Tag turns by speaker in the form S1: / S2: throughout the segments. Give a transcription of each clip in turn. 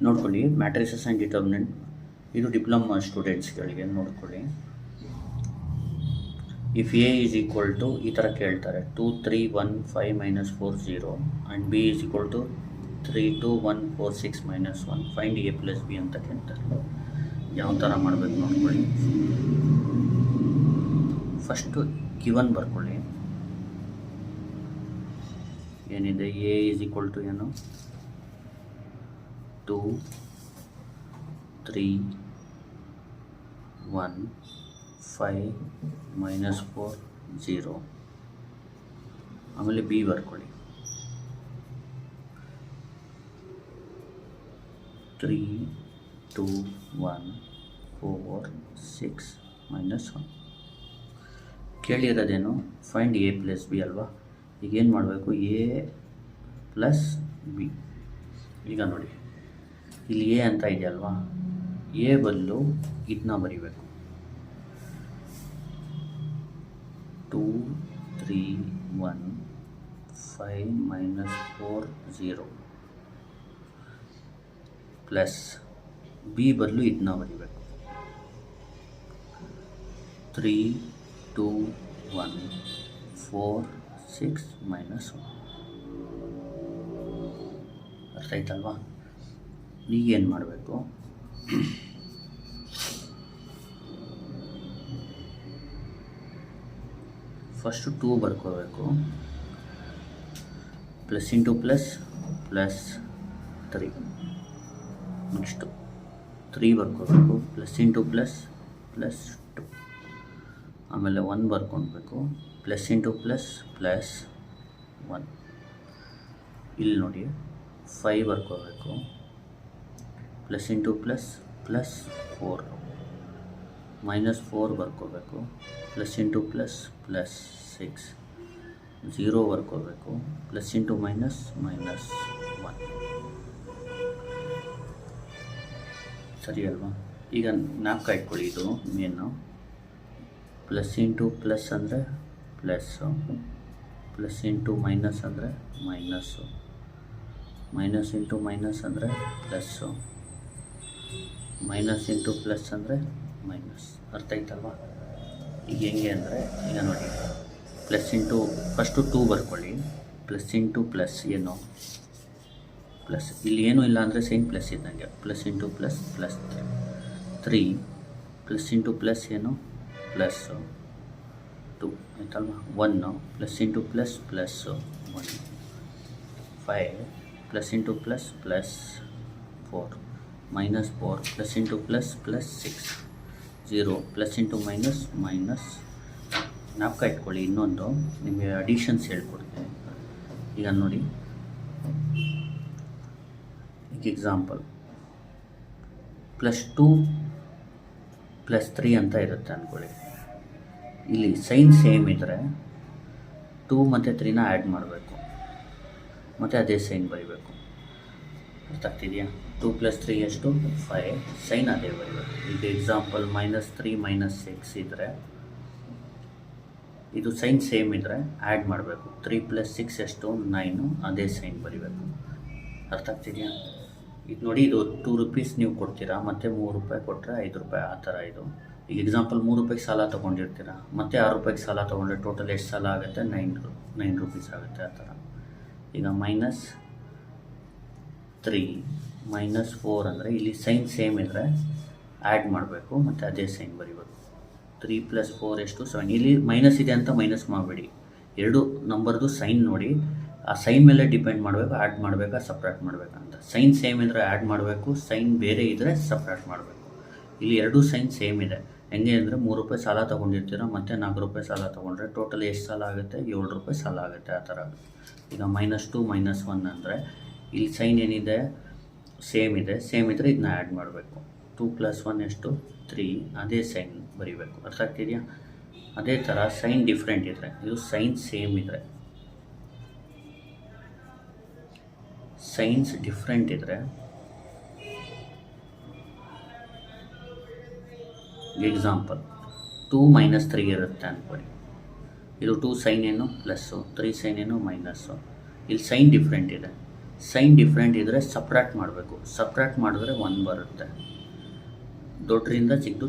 S1: ನೋಡ್ಕೊಳ್ಳಿ, matrices and determinant ಇದು diploma ಸ್ಟೂಡೆಂಟ್ಸ್ಗಳಿಗೆ ನೋಡ್ಕೊಳ್ಳಿ. If A is equal to ಈ ಥರ ಕೇಳ್ತಾರೆ 2 3 1 5 -4 0 and B is equal to 3 2 1 4 6 -1 find A plus B ಅಂತ ಕೇಳ್ತಾರೆ. ಯಾವ ಥರ ಮಾಡಬೇಕು ನೋಡ್ಕೊಳ್ಳಿ. ಫಸ್ಟು ಗಿವನ್ ಬರ್ಕೊಳ್ಳಿ. ಏನಿದೆ, ಎ ಈಸ್ ಈಕ್ವಲ್ ಟು ಏನು 2 3 1 5 -4 0. ಆಮೇಲೆ ಬಿ ಬರ್ಕೊಳ್ಳಿ 3 2 1 4 6 -1. ಕೇಳಿರೋದೇನು, ಫೈಂಡ್ ಎ ಪ್ಲಸ್ ಬಿ ಅಲ್ವಾ. ಈಗೇನು ಮಾಡಬೇಕು, ಎ ಪ್ಲಸ್ ಬಿ. ಈಗ ನೋಡಿ, ಇಲ್ಲಿ ಎ ಅಂತ ಇದೆಯಲ್ವಾ, ಎ ಬದಲು ಇದನ್ನ ಬರಿಬೇಕು. 2 3 1 5 -4 0 ಪ್ಲಸ್ ಬಿ ಬದಲು ಇದನ್ನ ಬರಿಬೇಕು. 3 2 1 4 6 -1. ಅರ್ಥ ಆಯ್ತಲ್ವಾ. ಈಗೇನು ಮಾಡಬೇಕು, ಫಸ್ಟು 2 ಬರ್ಕೋಬೇಕು, plus into plus plus 3. Next 3 ಬರ್ಕೋಬೇಕು, ಪ್ಲಸ್ ಇಂಟು ಪ್ಲಸ್ ಪ್ಲಸ್ 2. ಆಮೇಲೆ 1 ಬರ್ಕೊಳ್ಬೇಕು, ಪ್ಲಸ್ ಇಂಟು ಪ್ಲಸ್ ಪ್ಲಸ್ 1. ಇಲ್ಲಿ ನೋಡಿ 5 ಬರ್ಕೋಬೇಕು, ಪ್ಲಸ್ ಇಂಟು ಪ್ಲಸ್ ಪ್ಲಸ್ 4. -4 ಬರ್ಕೋಬೇಕು, ಪ್ಲಸ್ ಇಂಟು ಪ್ಲಸ್ ಪ್ಲಸ್ 6. 0 ಬರ್ಕೋಬೇಕು, ಪ್ಲಸ್ ಇಂಟು ಮೈನಸ್ -1. ಸರಿ ಅಲ್ವಾ. ಈಗ ಜ್ಞಾಪಕ ಇಟ್ಕೊಳ್ಳಿ, ಇದು ಮೇನು. ಪ್ಲಸ್ ಇಂಟು ಪ್ಲಸ್ ಅಂದರೆ ಪ್ಲಸ್ಸು, ಪ್ಲಸ್ ಇಂಟು ಮೈನಸ್ ಅಂದರೆ ಮೈನಸ್ಸು, ಮೈನಸ್ ಇಂಟು ಮೈನಸ್ ಅಂದರೆ ಪ್ಲಸ್ಸು, ಮೈನಸ್ ಇಂಟು ಪ್ಲಸ್ ಅಂದರೆ ಮೈನಸ್. ಅರ್ಥ ಆಯ್ತಲ್ವಾ. ಈಗ ಹೆಂಗೆ ಅಂದರೆ, ಈಗ ನೋಡಿ, ಪ್ಲಸ್ ಇಂಟು ಫಸ್ಟು 2 ಬರ್ಕೊಳ್ಳಿ, ಪ್ಲಸ್ ಇಂಟು ಪ್ಲಸ್ ಏನು ಪ್ಲಸ್, ಇಲ್ಲಿ ಏನೂ ಇಲ್ಲ ಅಂದರೆ ಸೈನ್ ಪ್ಲಸ್ ಇದ್ದಂಗೆ. Plus into plus plus 3, plus into plus ಏನು ಪ್ಲಸ್ಸು 2 ಆಯ್ತಲ್ವಾ. 1 plus into plus plus 1. 5 plus into plus plus 4 -4 plus into plus plus 6. 0 plus into minus minus. ಜ್ಞಾಪಕ ಇಟ್ಕೊಳ್ಳಿ, ಇನ್ನೊಂದು ನಿಮಗೆ ಅಡಿಷನ್ಸ್ ಹೇಳ್ಕೊಡ್ತೀನಿ. ಈಗ ನೋಡಿ, ಈಗ ಎಕ್ಸಾಂಪಲ್ +2 +3 ಅಂತ ಇರುತ್ತೆ ಅಂದ್ಕೊಳ್ಳಿ. ಇಲ್ಲಿ ಸೈನ್ ಸೇಮ್ ಇದ್ದರೆ 2 ಮತ್ತು 3ನ ಆ್ಯಡ್ ಮಾಡಬೇಕು, ಮತ್ತು ಅದೇ ಸೈನ್ ಬರಿಬೇಕು. ಅರ್ಥ ಆಗ್ತಿದೆಯಾ. 2 + 3 ಎಷ್ಟು 5, ಸೈನ್ ಅದೇ ಬರಿಬೇಕು. ಈಗ ಎಕ್ಸಾಂಪಲ್ -3 - 6 ಇದ್ದರೆ, ಇದು ಸೈನ್ ಸೇಮ್ ಇದ್ದರೆ ಆ್ಯಡ್ ಮಾಡಬೇಕು. 3 + 6 ಎಷ್ಟು 9, ಅದೇ ಸೈನ್ ಬರಿಬೇಕು. ಅರ್ಥ ಆಗ್ತಿದೆಯಾ. ಇದು ನೋಡಿ, ಇದು 2 ರೂಪೀಸ್ ನೀವು ಕೊಡ್ತೀರಾ, ಮತ್ತು 3 ರೂಪಾಯಿ ಕೊಟ್ಟರೆ 5 ರೂಪಾಯಿ, ಆ ಥರ ಇದು. ಈಗ ಎಕ್ಸಾಂಪಲ್ 3 ರೂಪಾಯಿಗೆ ಸಾಲ ತೊಗೊಂಡಿರ್ತೀರ, ಮತ್ತು 6 ರೂಪಾಯಿಗೆ ಸಾಲ ತೊಗೊಂಡ್ರೆ ಟೋಟಲ್ ಎಷ್ಟು ಸಾಲ ಆಗುತ್ತೆ, 9 ರೂಪೀಸ್ ಆಗುತ್ತೆ, ಆ ಥರ. ಈಗ -3 -4 ಅಂದರೆ ಇಲ್ಲಿ ಸೈನ್ ಸೇಮ್ ಇದ್ದರೆ ಆ್ಯಡ್ ಮಾಡಬೇಕು, ಮತ್ತು ಅದೇ ಸೈನ್ ಬರಿಬೇಕು. 3 + 4 ಎಷ್ಟು 7. ಇಲ್ಲಿ ಮೈನಸ್ ಇದೆ ಅಂತ ಮೈನಸ್ ಮಾಡಬೇಡಿ, ಎರಡು ನಂಬರ್ದು ಸೈನ್ ನೋಡಿ, ಆ ಸೈನ್ ಮೇಲೆ ಡಿಪೆಂಡ್ ಮಾಡಬೇಕು, ಆ್ಯಡ್ ಮಾಡಬೇಕಾ ಸಪ್ರೇಟ್ ಮಾಡಬೇಕಂತ. ಸೈನ್ ಸೇಮ್ ಇದ್ದರೆ ಆ್ಯಡ್ ಮಾಡಬೇಕು, ಸೈನ್ ಬೇರೆ ಇದ್ದರೆ ಸಪ್ರೇಟ್ ಮಾಡಬೇಕು. ಇಲ್ಲಿ ಎರಡೂ ಸೈನ್ ಸೇಮ್ ಇದೆ. ಹೆಂಗೆ ಅಂದರೆ 3 ರೂಪಾಯಿ ಸಾಲ ತೊಗೊಂಡಿರ್ತೀರ, ಮತ್ತು 4 ರೂಪಾಯಿ ಸಾಲ ತೊಗೊಂಡ್ರೆ ಟೋಟಲ್ ಎಷ್ಟು ಸಾಲ ಆಗುತ್ತೆ, 7 ರೂಪಾಯಿ ಸಾಲ ಆಗುತ್ತೆ, ಆ ಥರ. ಈಗ -2 -1 ಅಂದರೆ ಇಲ್ಲಿ ಸೈನ್ ಏನಿದೆ ಸೇಮ್ ಇದೆ, ಸೇಮ್ ಇದ್ದರೆ ಇದನ್ನ ಆ್ಯಡ್ ಮಾಡಬೇಕು. 2 + 1 ಎಷ್ಟು 3, ಅದೇ ಸೈನ್ ಬರಿಬೇಕು. ಅರ್ಥ ಆಗ್ತಿದೆಯಾ. ಅದೇ ಥರ ಸೈನ್ ಡಿಫ್ರೆಂಟ್ ಇದ್ದರೆ, ಇದು ಸೈನ್ ಸೇಮ್ ಇದ್ದರೆ, ಸೈನ್ಸ್ ಡಿಫ್ರೆಂಟ್ ಇದ್ದರೆ, ಎಕ್ಸಾಂಪಲ್ 2 - 3 ಇರುತ್ತೆ ಅಂದ್ಕೊಳ್ಳಿ. ಇದು 2 ಸೈನ್ ಏನು ಪ್ಲಸ್ಸು, 3 ಸೈನ್ ಏನು ಮೈನಸ್ಸು. ಇಲ್ಲಿ ಸೈನ್ ಡಿಫ್ರೆಂಟ್ ಇದೆ, ಸೈನ್ ಡಿಫ್ರೆಂಟ್ ಇದ್ದರೆ ಸಪ್ರಾಕ್ಟ್ ಮಾಡಬೇಕು. ಸಪ್ರಾಕ್ಟ್ ಮಾಡಿದ್ರೆ 1 ಬರುತ್ತೆ. ದೊಡ್ಡರಿಂದ ಚಿಕ್ಕದು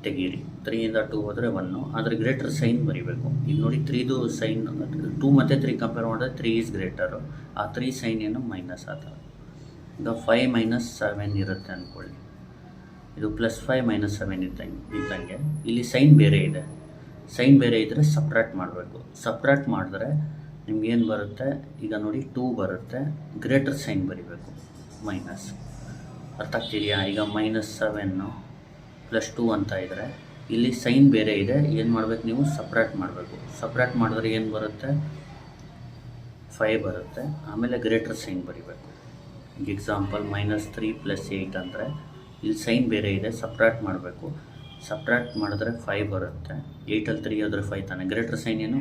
S1: ತೆಗೀರಿ. 3ಇಂದ 2 ಹೋದರೆ 1, ಆದರೆ ಗ್ರೇಟರ್ ಸೈನ್ ಬರೀಬೇಕು. ಈಗ ನೋಡಿ 3ದು ಸೈನ್ 2 ಮತ್ತು 3 ಕಂಪೇರ್ ಮಾಡಿದ್ರೆ 3 ಈಸ್ ಗ್ರೇಟರು. ಆ 3 ಸೈನ್ ಏನು ಮೈನಸ್ ಆ ಥರ. ಈಗ 5 - 7 ಇರುತ್ತೆ ಅಂದ್ಕೊಳ್ಳಿ. ಇದು +5 - 7 ಇದ್ದಂಗೆ ಇಲ್ಲಿ ಸೈನ್ ಬೇರೆ ಇದೆ. ಸೈನ್ ಬೇರೆ ಇದ್ದರೆ ಸಪ್ರಾಕ್ಟ್ ಮಾಡಬೇಕು. ಸಪ್ರಾಕ್ಟ್ ಮಾಡಿದ್ರೆ ನಿಮ್ಗೇನು ಬರುತ್ತೆ, ಈಗ ನೋಡಿ 2 ಬರುತ್ತೆ. ಗ್ರೇಟರ್ ಸೈನ್ ಬರೀಬೇಕು ಮೈನಸ್. ಅರ್ಥ ಆಗ್ತಿದೆಯಾ? ಈಗ -7 + 2 ಅಂತ ಇದ್ದರೆ ಇಲ್ಲಿ ಸೈನ್ ಬೇರೆ ಇದೆ. ಏನು ಮಾಡಬೇಕು ನೀವು? ಸಪ್ರಾಕ್ಟ್ ಮಾಡಬೇಕು. ಸಪ್ರಾಕ್ಟ್ ಮಾಡಿದ್ರೆ ಏನು ಬರುತ್ತೆ? 5 ಬರುತ್ತೆ. ಆಮೇಲೆ ಗ್ರೇಟರ್ ಸೈನ್ ಬರೀಬೇಕು. ಈಗ ಎಕ್ಸಾಂಪಲ್ -3 + 8 ಅಂದರೆ ಇಲ್ಲಿ ಸೈನ್ ಬೇರೆ ಇದೆ. ಸಪ್ರಾಕ್ಟ್ ಮಾಡಬೇಕು. ಸಪ್ರಾಕ್ಟ್ ಮಾಡಿದ್ರೆ 5 ಬರುತ್ತೆ. 8ಅಲ್ಲಿ 3 ಹೋದರೆ 5 ತಾನೆ. ಗ್ರೇಟರ್ ಸೈನ್ ಏನು?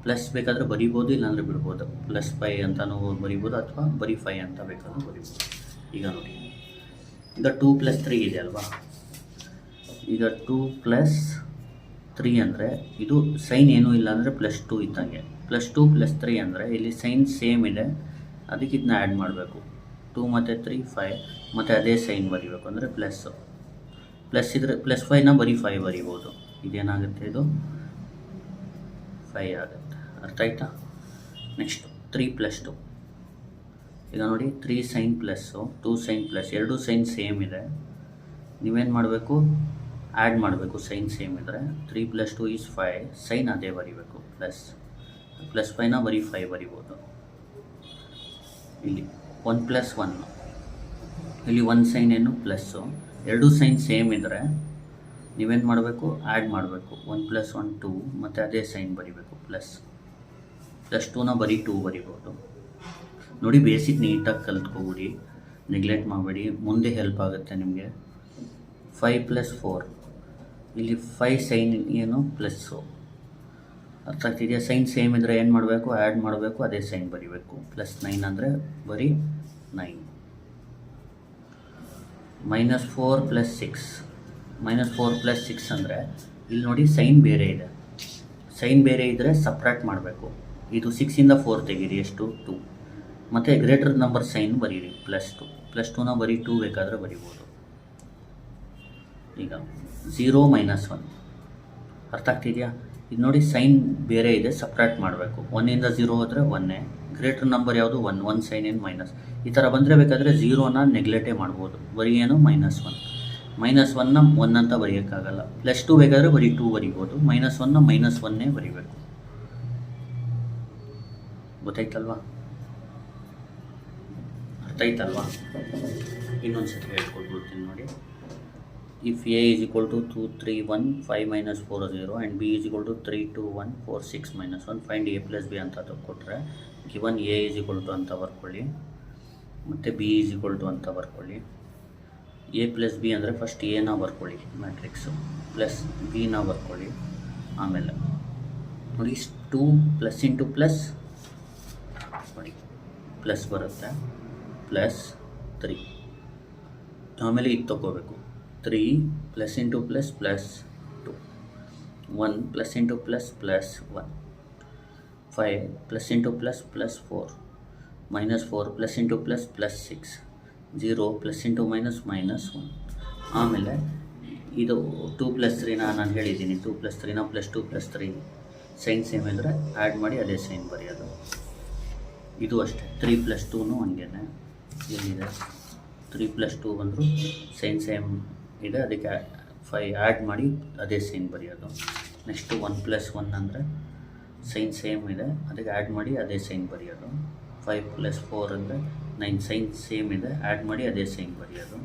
S1: ಪ್ಲಸ್ ಬೇಕಾದರೆ ಬರಿಬೋದು, ಇಲ್ಲಾಂದರೆ ಬಿಡ್ಬೋದು. +5 ಅಂತಲೂ ಬರಿಬೋದು, ಅಥವಾ ಬರೀ 5 ಅಂತ ಬೇಕಾದ್ರೂ ಬರಿಬೋದು. ಈಗ ನೋಡಿ, ಈಗ 2 + 3 ಇದೆ ಅಲ್ವಾ? ಈಗ 2 + 3 ಅಂದರೆ ಇದು ಸೈನ್ ಏನೂ ಇಲ್ಲ ಅಂದರೆ +2 ಇದ್ದಂಗೆ. +2 + 3 ಅಂದರೆ ಇಲ್ಲಿ ಸೈನ್ ಸೇಮ್ ಇದೆ, ಅದಕ್ಕೆ ಇದನ್ನ ಆ್ಯಡ್ ಮಾಡಬೇಕು. 2 ಮತ್ತು 3 5, ಮತ್ತು ಅದೇ ಸೈನ್ ಬರೀಬೇಕು ಅಂದರೆ ಪ್ಲಸ್ ಇದ್ರೆ +5ನ ಬರೀ 5 ಬರಿಬೋದು. ಇದೇನಾಗುತ್ತೆ? ಇದು 5 ಆಗುತ್ತೆ. ಅರ್ಥ ಆಯ್ತಾ? ನೆಕ್ಸ್ಟ್ 3 + 2. ಈಗ ನೋಡಿ 3 ಸೈನ್ ಪ್ಲಸ್ಸು 2 ಸೈನ್ ಪ್ಲಸ್, ಎರಡು ಸೈನ್ ಸೇಮ್ ಇದೆ. ನೀವೇನು ಮಾಡಬೇಕು? ಆ್ಯಡ್ ಮಾಡಬೇಕು. ಸೈನ್ ಸೇಮ್ ಇದ್ದರೆ 3 + 2 = 5. ಸೈನ್ ಅದೇ ಬರಿಬೇಕು. +5ನ ಬರೀ 5 ಬರಿಬೋದು. ಇಲ್ಲಿ 1 + 1, ಇಲ್ಲಿ 1 ಸೈನ್ ಏನು ಪ್ಲಸ್ಸು. ಎರಡು ಸೈನ್ ಸೇಮ್ ಇದ್ದರೆ ನೀವೇನು ಮಾಡಬೇಕು? ಆ್ಯಡ್ ಮಾಡಬೇಕು. 1 + 1 2, ಮತ್ತು ಅದೇ ಸೈನ್ ಬರಿಬೇಕು. +2ನ ಬರೀ 2 ಬರಿಬೋದು. ನೋಡಿ, ಬೇಸಿಕ್ ನೀಟಾಗಿ ಕಲ್ತ್ಕೊಬಿಡಿ, ನೆಗ್ಲೆಕ್ಟ್ ಮಾಡಬೇಡಿ, ಮುಂದೆ ಹೆಲ್ಪ್ ಆಗುತ್ತೆ ನಿಮಗೆ. 5 + 4, ಇಲ್ಲಿ 5 ಸೈನ್ ಏನು ಪ್ಲಸ್ಸು. ಅರ್ಥ ಆಗ್ತಿದೆಯಾ? ಸೈನ್ ಸೇಮ್ ಇದ್ದರೆ ಏನು ಮಾಡಬೇಕು? ಆ್ಯಡ್ ಮಾಡಬೇಕು, ಅದೇ ಸೈನ್ ಬರಿಬೇಕು. +9 ಅಂದರೆ ಬರೀ 9. -4 + 6, -4 + 6 ಅಂದರೆ ಇಲ್ಲಿ ನೋಡಿ ಸೈನ್ ಬೇರೆ ಇದೆ. ಸೈನ್ ಬೇರೆ ಇದ್ದರೆ ಸಪ್ರಾಕ್ಟ್ ಮಾಡಬೇಕು. ಇದು 6ಇಂದ 4 ತೆಗೀರಿ. ಎಷ್ಟು? 2. ಮತ್ತು ಗ್ರೇಟರ್ ನಂಬರ್ ಸೈನ್ ಬರೀರಿ. +2. +2ನ ಬರೀ 2 ಬೇಕಾದರೆ ಬರಿಬೋದು. ಈಗ 0 - 1. ಅರ್ಥ ಆಗ್ತಿದೆಯಾ? ಇದು ನೋಡಿ ಸೈನ್ ಬೇರೆ ಇದೆ, ಸಪ್ರಾಕ್ಟ್ ಮಾಡಬೇಕು. 1ಇಂದ 0 ಹೋದರೆ 1. ಗ್ರೇಟರ್ ನಂಬರ್ ಯಾವುದು? 1. 1 ಸೈನ್ ಏನು ಮೈನಸ್. ಈ ಥರ ಬಂದರೆ ಬೇಕಾದರೆ 0ನ ನೆಗ್ಲೆಕ್ಟೇ ಮಾಡ್ಬೋದು. ಬರೀ ಏನು? -1. -1ನ 1 ಅಂತ ಬರೆಯೋಕ್ಕಾಗಲ್ಲ. +2 ಬೇಕಾದರೆ ಬರೀ 2 ಬರಿಬೋದು. -1ನ -1ನೇ ಬರಿಬೇಕು. ಗೊತ್ತಾಯ್ತಲ್ವಾ? ಅರ್ಥ ಆಯ್ತಲ್ವಾ? ಇನ್ನೊಂದು ಸತಿ ಹೇಳ್ಕೊಟ್ಬಿಡ್ತೀನಿ ನೋಡಿ. If A is equal to 2 3 1 5 - 4 0 and B is equal to 3 2 1 4 6 - 1, find A + B ಅಂತ ಕೊಟ್ಟರೆ given A is equal to ಅಂತ ಬರ್ಕೊಳ್ಳಿ, ಮತ್ತು B is equal to ಅಂತ ಬರ್ಕೊಳ್ಳಿ. A + B ಅಂದರೆ ಫಸ್ಟ್ ಎನ ಬರ್ಕೊಳ್ಳಿ ಮ್ಯಾಟ್ರಿಕ್ಸು, ಪ್ಲಸ್ ಬಿನ ಬರ್ಕೊಳ್ಳಿ. ಆಮೇಲೆ ನೋಡಿ 2 + ಇಂಟು ಪ್ಲಸ್ ನೋಡಿ ಪ್ಲಸ್ ಬರುತ್ತೆ, +3. ಆಮೇಲೆ ಇದು ತೊಗೋಬೇಕು. 3 + into plus +2, 1 + into plus +1, 5 + into plus +4, -4 + into plus +6, 0 + into -1. ಆಮೇಲೆ ಇದು 2 + 3ನ ನಾನು ಹೇಳಿದ್ದೀನಿ. 2 + 3ನ +2 + 3 ಸೈನ್ ಸೇಮ್ ಇದ್ದರೆ ಆ್ಯಡ್ ಮಾಡಿ ಅದೇ ಸೈನ್ ಬರೆಯೋದು. ಇದು ಅಷ್ಟೇ. 3 + 2ನೂ ಹಂಗೇನೆ. ಎಲ್ಲಿದೆ? 3 + 2 ಬಂದರೂ ಸೈನ್ ಸೇಮ್ ಇದೆ, ಅದಕ್ಕೆ 5 ಆ್ಯಡ್ ಮಾಡಿ ಅದೇ ಸೈನ್ ಬರೆಯೋದು. ನೆಕ್ಸ್ಟು 1 + 1 ಅಂದರೆ ಸೈನ್ ಸೇಮ್ ಇದೆ, ಅದಕ್ಕೆ ಆ್ಯಡ್ ಮಾಡಿ ಅದೇ ಸೈನ್ ಬರೆಯೋದು. 5 + 4 ಅಂದರೆ 9 ಸೈನ್ ಸೇಮ್ ಇದೆ, ಆ್ಯಡ್ ಮಾಡಿ ಅದೇ ಸೈನ್ ಬರೆಯೋದು.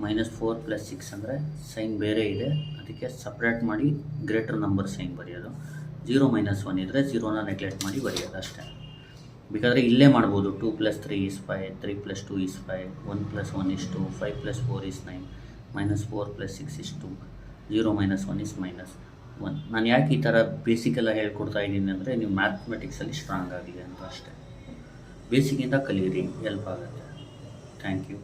S1: -4 + 6 ಅಂದರೆ ಸೈನ್ ಬೇರೆ ಇದೆ, ಅದಕ್ಕೆ ಸಪ್ರೇಟ್ ಮಾಡಿ ಗ್ರೇಟರ್ ನಂಬರ್ ಸೈನ್ ಬರೆಯೋದು. 0 - 1 ಇದ್ದರೆ 0ನ ನೆಗ್ಲೆಕ್ಟ್ ಮಾಡಿ ಬರೆಯೋದು ಅಷ್ಟೇ. ಬೇಕಾದರೆ ಇಲ್ಲೇ ಮಾಡ್ಬೋದು. 2 + 3 = 5, 3 + 2 = 5, 1 + 1 = 2, 5 + 4 = 9, -4 + 6 = 2, 0 - 1 = -1. ನಾನು ಯಾಕೆ ಈ ಥರ ಬೇಸಿಕೆಲ್ಲ ಹೇಳ್ಕೊಡ್ತಾ ಇದ್ದೀನಿ ಅಂದರೆ ನೀವು ಮ್ಯಾಥಮೆಟಿಕ್ಸಲ್ಲಿ ಸ್ಟ್ರಾಂಗ್ ಆಗಿದೆ ಅಂತ ಅಷ್ಟೇ. ಬೇಸಿಕ್ಕಿಂದ ಕಲೀರಿ, ಹೆಲ್ಪ್ ಆಗುತ್ತೆ. Thank you.